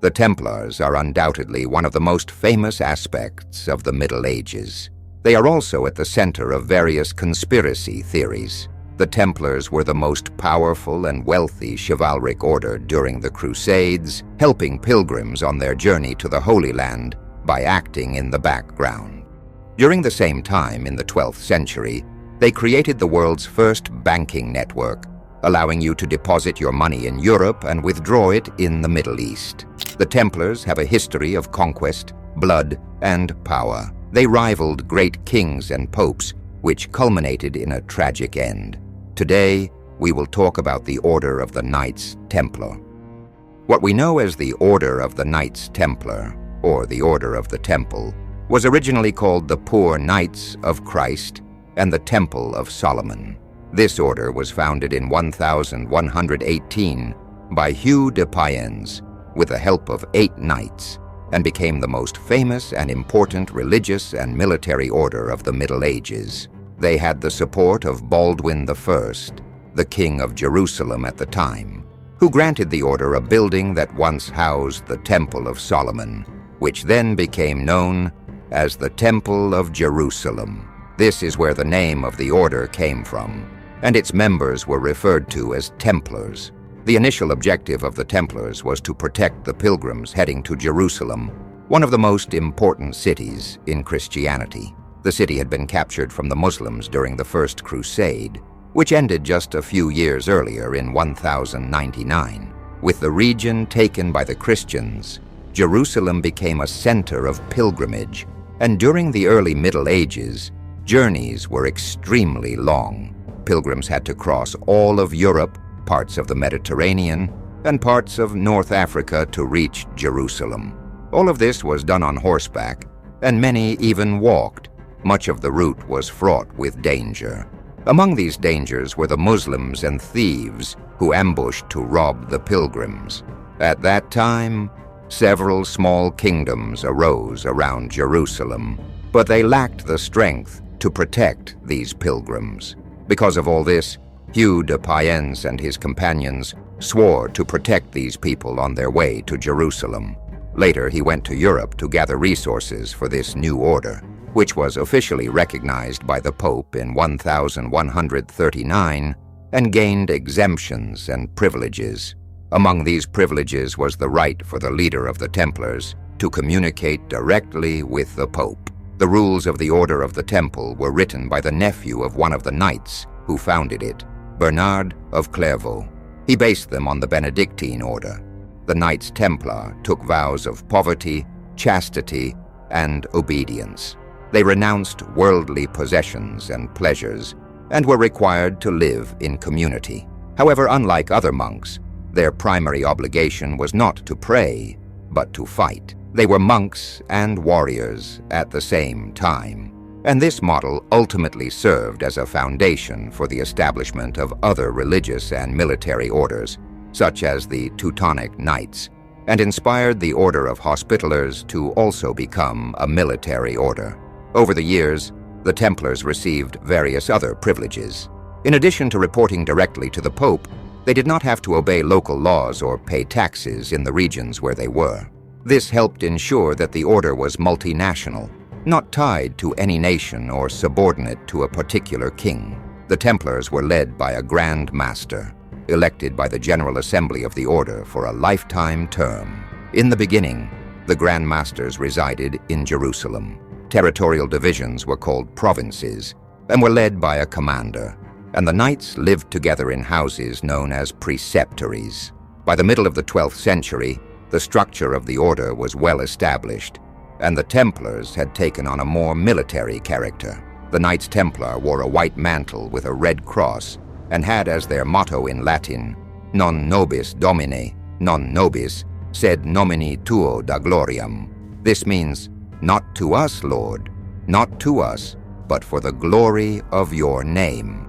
The Templars are undoubtedly one of the most famous aspects of the Middle Ages. They are also at the center of various conspiracy theories. The Templars were the most powerful and wealthy chivalric order during the Crusades, helping pilgrims on their journey to the Holy Land by acting in the background. During the same time, in the 12th century, they created the world's first banking network, allowing you to deposit your money in Europe and withdraw it in the Middle East. The Templars have a history of conquest, blood, and power. They rivaled great kings and popes, which culminated in a tragic end. Today, we will talk about the Order of the Knights Templar. What we know as the Order of the Knights Templar, or the Order of the Temple, was originally called the Poor Knights of Christ and the Temple of Solomon. This order was founded in 1118 by Hugh de Payens with the help of 8 knights, and became the most famous and important religious and military order of the Middle Ages. They had the support of Baldwin I, the King of Jerusalem at the time, who granted the order a building that once housed the Temple of Solomon, which then became known as the Temple of Jerusalem. This is where the name of the order came from, and its members were referred to as Templars. The initial objective of the Templars was to protect the pilgrims heading to Jerusalem, one of the most important cities in Christianity. The city had been captured from the Muslims during the First Crusade, which ended just a few years earlier in 1099. With the region taken by the Christians, Jerusalem became a center of pilgrimage, and during the early Middle Ages, journeys were extremely long. Pilgrims had to cross all of Europe, parts of the Mediterranean, and parts of North Africa to reach Jerusalem. All of this was done on horseback, and many even walked. Much of the route was fraught with danger. Among these dangers were the Muslims and thieves who ambushed to rob the pilgrims. At that time, several small kingdoms arose around Jerusalem, but they lacked the strength to protect these pilgrims. Because of all this, Hugh de Payens and his companions swore to protect these people on their way to Jerusalem. Later, he went to Europe to gather resources for this new order, which was officially recognized by the Pope in 1139 and gained exemptions and privileges. Among these privileges was the right for the leader of the Templars to communicate directly with the Pope. The rules of the Order of the Temple were written by the nephew of one of the knights who founded it, Bernard of Clairvaux. He based them on the Benedictine order. The Knights Templar took vows of poverty, chastity, and obedience. They renounced worldly possessions and pleasures and were required to live in community. However, unlike other monks, their primary obligation was not to pray, but to fight. They were monks and warriors at the same time, and this model ultimately served as a foundation for the establishment of other religious and military orders, such as the Teutonic Knights, and inspired the Order of Hospitallers to also become a military order. Over the years, the Templars received various other privileges. In addition to reporting directly to the Pope, they did not have to obey local laws or pay taxes in the regions where they were. This helped ensure that the order was multinational, not tied to any nation or subordinate to a particular king. The Templars were led by a Grand Master, elected by the General Assembly of the Order for a lifetime term. In the beginning, the Grand Masters resided in Jerusalem. Territorial divisions were called provinces and were led by a commander, and the knights lived together in houses known as preceptories. By the middle of the 12th century, the structure of the order was well established, and the Templars had taken on a more military character. The Knights Templar wore a white mantle with a red cross and had as their motto in Latin, "Non nobis Domine, non nobis, sed nomini tuo da gloriam." This means, "Not to us, Lord, not to us, but for the glory of your name."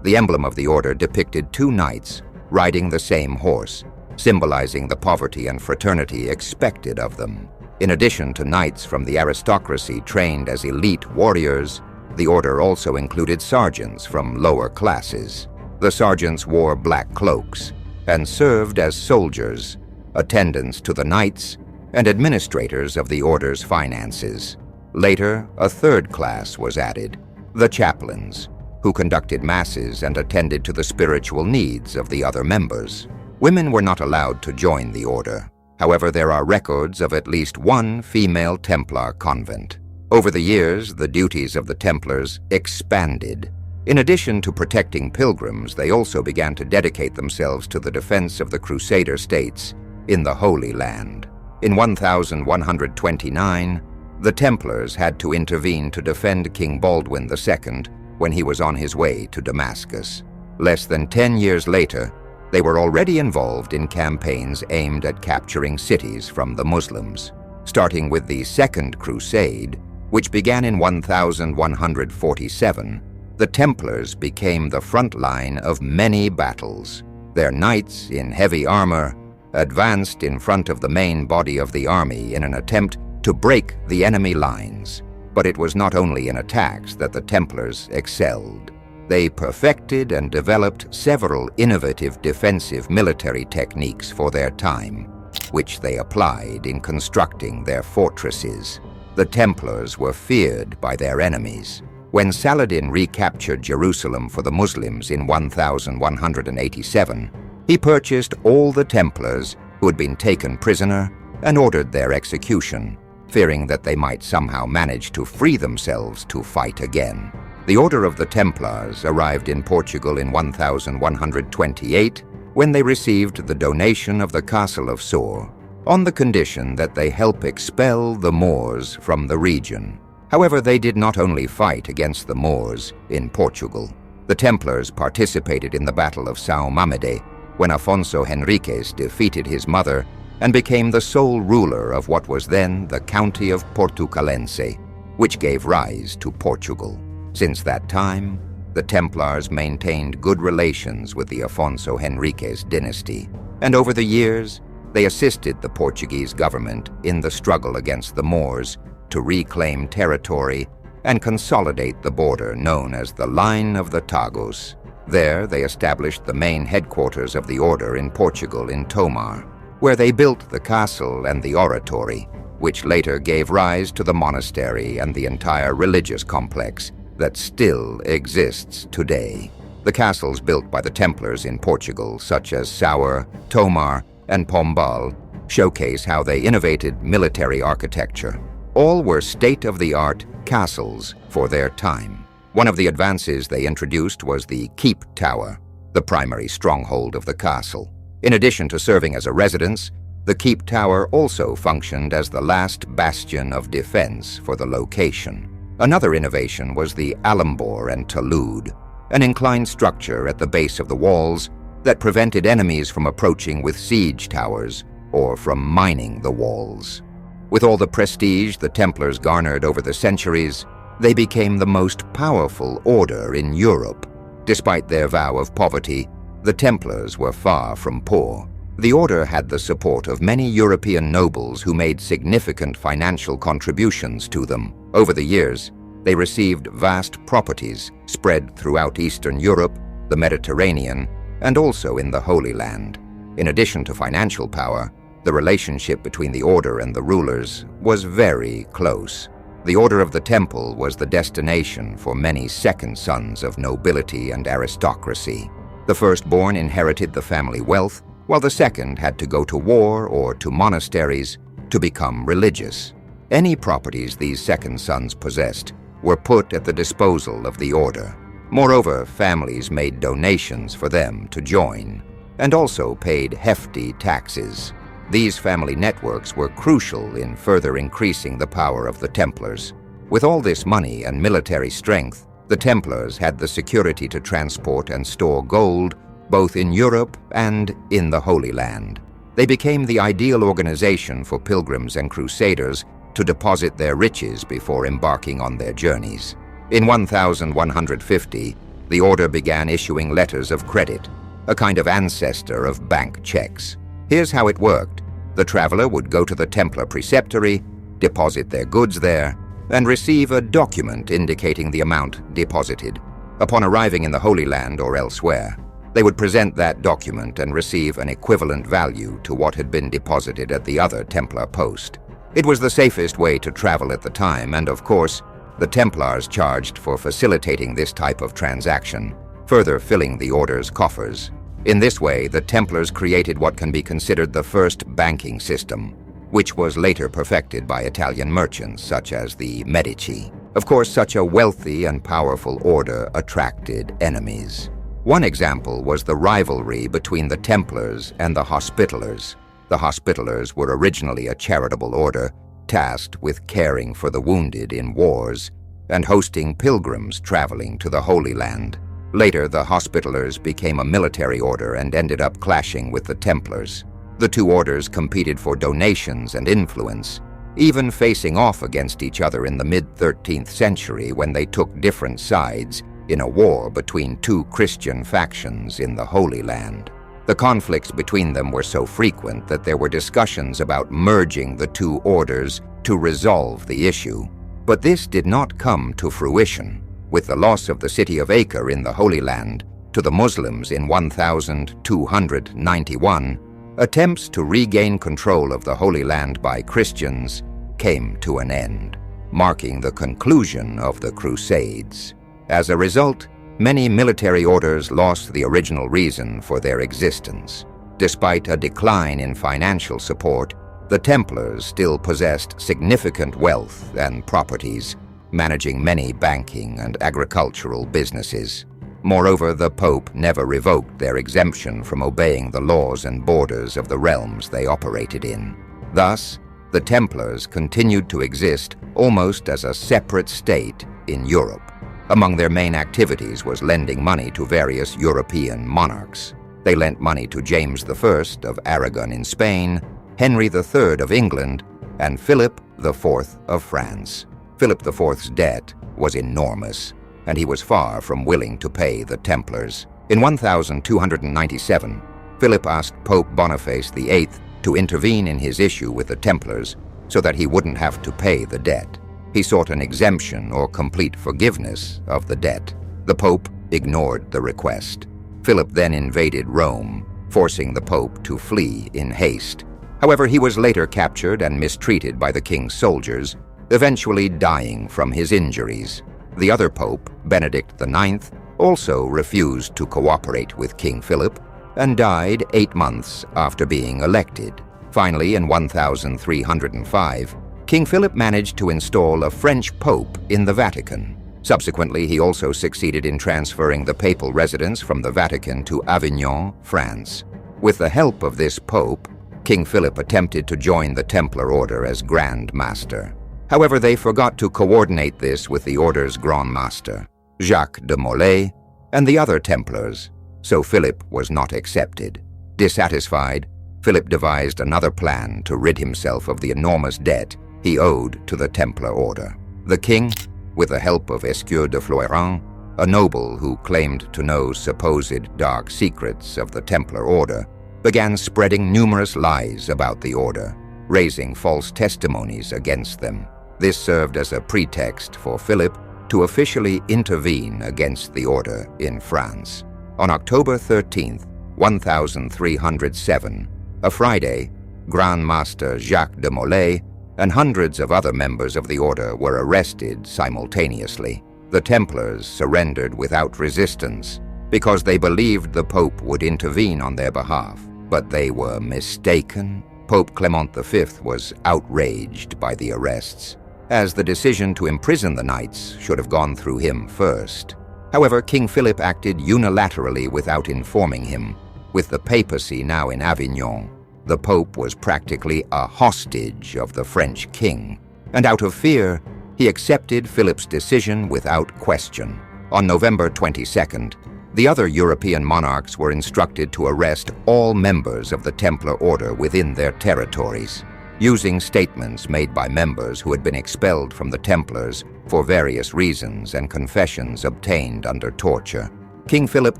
The emblem of the order depicted 2 knights riding the same horse, symbolizing the poverty and fraternity expected of them. In addition to knights from the aristocracy trained as elite warriors, the order also included sergeants from lower classes. The sergeants wore black cloaks and served as soldiers, attendants to the knights, and administrators of the order's finances. Later, a third class was added, the chaplains, who conducted masses and attended to the spiritual needs of the other members. Women were not allowed to join the order. However, there are records of at least one female Templar convent. Over the years, the duties of the Templars expanded. In addition to protecting pilgrims, they also began to dedicate themselves to the defense of the crusader states in the Holy Land. In 1129, the Templars had to intervene to defend King Baldwin II when he was on his way to Damascus. Less than 10 years later, they were already involved in campaigns aimed at capturing cities from the Muslims, starting with the Second Crusade, which began in 1147. The Templars became the front line of many battles. Their knights, in heavy armor, advanced in front of the main body of the army in an attempt to break the enemy lines. But it was not only in attacks that the Templars excelled. They perfected and developed several innovative defensive military techniques for their time, which they applied in constructing their fortresses. The Templars were feared by their enemies. When Saladin recaptured Jerusalem for the Muslims in 1187, he purchased all the Templars who had been taken prisoner and ordered their execution, fearing that they might somehow manage to free themselves to fight again. The Order of the Templars arrived in Portugal in 1128 when they received the donation of the Castle of Sor, on the condition that they help expel the Moors from the region. However, they did not only fight against the Moors in Portugal. The Templars participated in the Battle of São Mamede when Afonso Henriques defeated his mother and became the sole ruler of what was then the County of Portucalense, which gave rise to Portugal. Since that time, the Templars maintained good relations with the Afonso Henriques dynasty, and over the years, they assisted the Portuguese government in the struggle against the Moors to reclaim territory and consolidate the border known as the Line of the Tagus. There, they established the main headquarters of the order in Portugal in Tomar, where they built the castle and the oratory, which later gave rise to the monastery and the entire religious complex that still exists today. The castles built by the Templars in Portugal, such as Saur, Tomar, and Pombal, showcase how they innovated military architecture. All were state-of-the-art castles for their time. One of the advances they introduced was the Keep Tower, the primary stronghold of the castle. In addition to serving as a residence, the Keep Tower also functioned as the last bastion of defense for the location. Another innovation was the Alambor and Talude, an inclined structure at the base of the walls that prevented enemies from approaching with siege towers or from mining the walls. With all the prestige the Templars garnered over the centuries, they became the most powerful order in Europe. Despite their vow of poverty, the Templars were far from poor. The order had the support of many European nobles who made significant financial contributions to them. Over the years, they received vast properties spread throughout Eastern Europe, the Mediterranean, and also in the Holy Land. In addition to financial power, the relationship between the order and the rulers was very close. The Order of the Temple was the destination for many second sons of nobility and aristocracy. The firstborn inherited the family wealth, while the second had to go to war or to monasteries to become religious. Any properties these second sons possessed were put at the disposal of the order. Moreover, families made donations for them to join, and also paid hefty taxes. These family networks were crucial in further increasing the power of the Templars. With all this money and military strength, the Templars had the security to transport and store gold both in Europe and in the Holy Land. They became the ideal organization for pilgrims and crusaders to deposit their riches before embarking on their journeys. In 1150, the order began issuing letters of credit, a kind of ancestor of bank checks. Here's how it worked. The traveler would go to the Templar preceptory, deposit their goods there, and receive a document indicating the amount deposited. Upon arriving in the Holy Land or elsewhere, They would present that document and receive an equivalent value to what had been deposited at the other Templar post. It was the safest way to travel at the time, and of course, the Templars charged for facilitating this type of transaction, further filling the order's coffers. In this way, the Templars created what can be considered the first banking system, which was later perfected by Italian merchants such as the Medici. Of course, such a wealthy and powerful order attracted enemies. One example was the rivalry between the Templars and the Hospitallers. The Hospitallers were originally a charitable order, tasked with caring for the wounded in wars and hosting pilgrims traveling to the Holy Land. Later, the Hospitallers became a military order and ended up clashing with the Templars. The two orders competed for donations and influence, even facing off against each other in the mid-13th century when they took different sides in a war between two Christian factions in the Holy Land. The conflicts between them were so frequent that there were discussions about merging the two orders to resolve the issue. But this did not come to fruition. With the loss of the city of Acre in the Holy Land to the Muslims in 1291, attempts to regain control of the Holy Land by Christians came to an end, marking the conclusion of the Crusades. As a result, many military orders lost the original reason for their existence. Despite a decline in financial support, the Templars still possessed significant wealth and properties, managing many banking and agricultural businesses. Moreover, the Pope never revoked their exemption from obeying the laws and borders of the realms they operated in. Thus, the Templars continued to exist almost as a separate state in Europe. Among their main activities was lending money to various European monarchs. They lent money to James I of Aragon in Spain, Henry III of England, and Philip IV of France. Philip IV's debt was enormous, and he was far from willing to pay the Templars. In 1297, Philip asked Pope Boniface VIII to intervene in his issue with the Templars so that he wouldn't have to pay the debt. He sought an exemption or complete forgiveness of the debt. The Pope ignored the request. Philip then invaded Rome, forcing the Pope to flee in haste. However, he was later captured and mistreated by the king's soldiers, eventually dying from his injuries. The other Pope, Benedict IX, also refused to cooperate with King Philip and died 8 months after being elected. Finally, in 1305, King Philip managed to install a French pope in the Vatican. Subsequently, he also succeeded in transferring the papal residence from the Vatican to Avignon, France. With the help of this pope, King Philip attempted to join the Templar order as Grand Master. However, they forgot to coordinate this with the order's Grand Master, Jacques de Molay, and the other Templars, so Philip was not accepted. Dissatisfied, Philip devised another plan to rid himself of the enormous debt he owed to the Templar order. The king, with the help of Escure de Floirant, a noble who claimed to know supposed dark secrets of the Templar order, began spreading numerous lies about the order, raising false testimonies against them. This served as a pretext for Philip to officially intervene against the order in France. On October 13, 1307, a Friday, Grand Master Jacques de Molay and hundreds of other members of the order were arrested simultaneously. The Templars surrendered without resistance because they believed the Pope would intervene on their behalf. But they were mistaken. Pope Clement V was outraged by the arrests, as the decision to imprison the knights should have gone through him first. However, King Philip acted unilaterally without informing him. With the papacy now in Avignon, the Pope was practically a hostage of the French king, and out of fear, he accepted Philip's decision without question. On November 22nd, the other European monarchs were instructed to arrest all members of the Templar order within their territories, using statements made by members who had been expelled from the Templars for various reasons and confessions obtained under torture. King Philip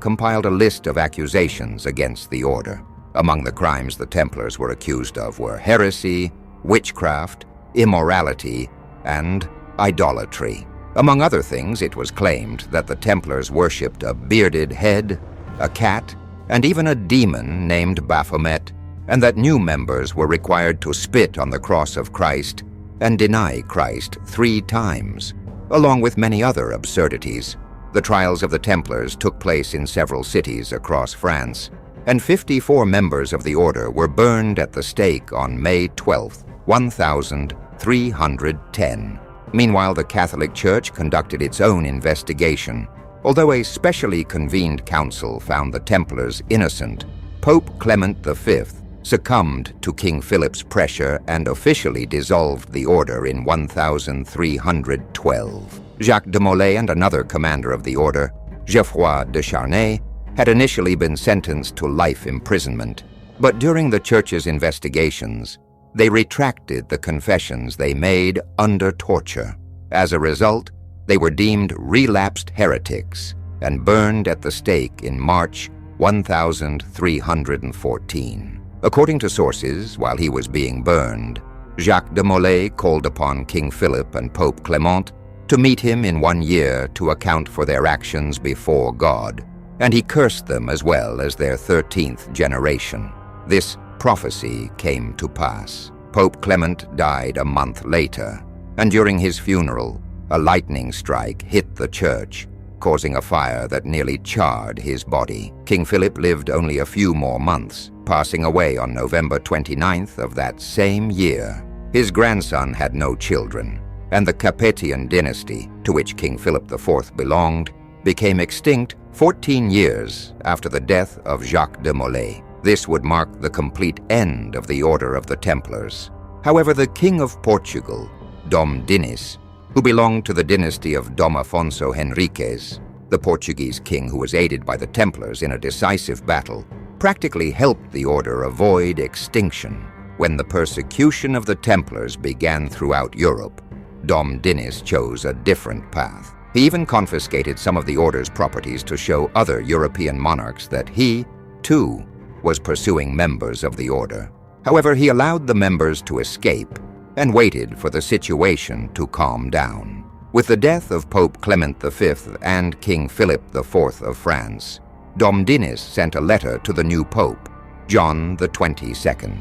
compiled a list of accusations against the order. Among the crimes the Templars were accused of were heresy, witchcraft, immorality, and idolatry. Among other things, it was claimed that the Templars worshipped a bearded head, a cat, and even a demon named Baphomet, and that new members were required to spit on the cross of Christ and deny Christ 3 times, along with many other absurdities. The trials of the Templars took place in several cities across France, and 54 members of the order were burned at the stake on May 12th, 1310. Meanwhile, the Catholic Church conducted its own investigation. Although a specially convened council found the Templars innocent, Pope Clement V succumbed to King Philip's pressure and officially dissolved the order in 1312. Jacques de Molay and another commander of the order, Geoffroy de Charnay, had initially been sentenced to life imprisonment, but during the Church's investigations, they retracted the confessions they made under torture. As a result, they were deemed relapsed heretics and burned at the stake in March 1314. According to sources, while he was being burned, Jacques de Molay called upon King Philip and Pope Clement to meet him in 1 year to account for their actions before God, and he cursed them as well as their 13th generation. This prophecy came to pass. Pope Clement died a month later, and during his funeral, a lightning strike hit the church, causing a fire that nearly charred his body. King Philip lived only a few more months, passing away on November 29th of that same year. His grandson had no children, and the Capetian dynasty, to which King Philip IV belonged, became extinct 14 years after the death of Jacques de Molay. This would mark the complete end of the Order of the Templars. However, the King of Portugal, Dom Dinis, who belonged to the dynasty of Dom Afonso Henriques, the Portuguese king who was aided by the Templars in a decisive battle, practically helped the order avoid extinction. When the persecution of the Templars began throughout Europe, Dom Dinis chose a different path. He even confiscated some of the order's properties to show other European monarchs that he, too, was pursuing members of the order. However, he allowed the members to escape and waited for the situation to calm down. With the death of Pope Clement V and King Philip IV of France, Dom Dinis sent a letter to the new pope, John XXII.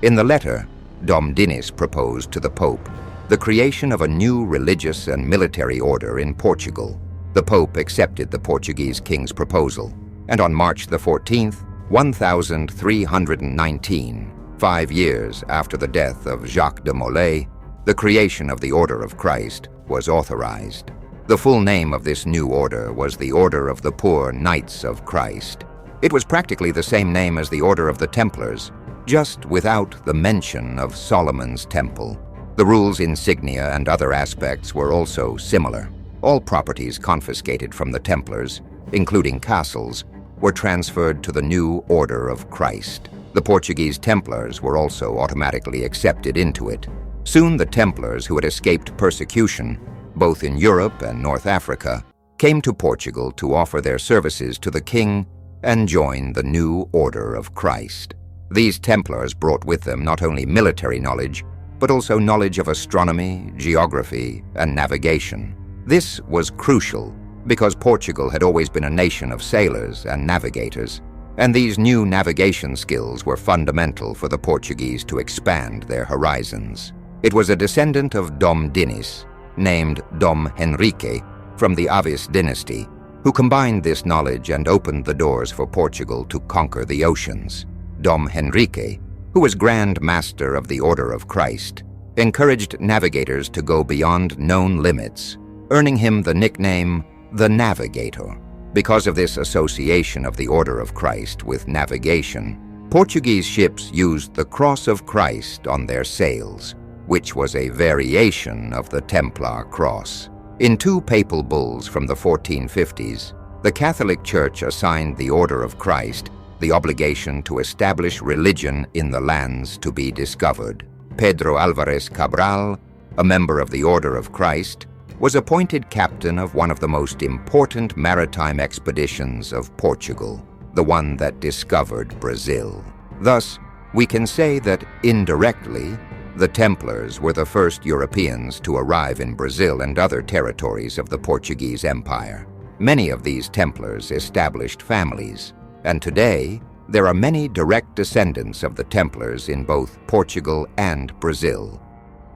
In the letter, Dom Dinis proposed to the pope the creation of a new religious and military order in Portugal. The pope accepted the Portuguese king's proposal, and on March 14th, 1319, 5 years after the death of Jacques de Molay, the creation of the Order of Christ was authorized. The full name of this new order was the Order of the Poor Knights of Christ. It was practically the same name as the Order of the Templars, just without the mention of Solomon's Temple. The rules, insignia, and other aspects were also similar. All properties confiscated from the Templars, including castles, were transferred to the new Order of Christ. The Portuguese Templars were also automatically accepted into it. Soon the Templars who had escaped persecution, both in Europe and North Africa, came to Portugal to offer their services to the king and join the new Order of Christ. These Templars brought with them not only military knowledge, but also knowledge of astronomy, geography, and navigation. This was crucial because Portugal had always been a nation of sailors and navigators, and these new navigation skills were fundamental for the Portuguese to expand their horizons. It was a descendant of Dom Dinis, named Dom Henrique, from the Avis dynasty, who combined this knowledge and opened the doors for Portugal to conquer the oceans. Dom Henrique, who was Grand Master of the Order of Christ, encouraged navigators to go beyond known limits, earning him the nickname the Navigator. Because of this association of the Order of Christ with navigation, Portuguese ships used the Cross of Christ on their sails, which was a variation of the Templar cross. In 2 papal bulls from the 1450s, the Catholic Church assigned the Order of Christ the obligation to establish religion in the lands to be discovered. Pedro Alvarez Cabral, a member of the Order of Christ, was appointed captain of one of the most important maritime expeditions of Portugal, the one that discovered Brazil. Thus, we can say that indirectly, the Templars were the first Europeans to arrive in Brazil and other territories of the Portuguese Empire. Many of these Templars established families, and today there are many direct descendants of the Templars in both Portugal and Brazil.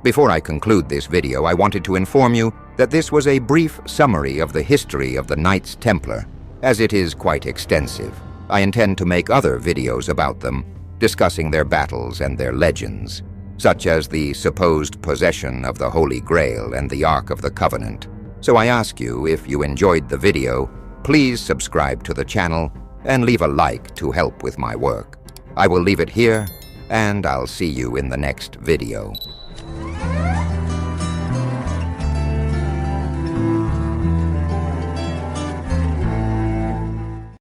Before I conclude this video, I wanted to inform you that this was a brief summary of the history of the Knights Templar, as it is quite extensive. I intend to make other videos about them, discussing their battles and their legends, such as the supposed possession of the Holy Grail and the Ark of the Covenant. So I ask you, if you enjoyed the video, please subscribe to the channel and leave a like to help with my work. I will leave it here, and I'll see you in the next video.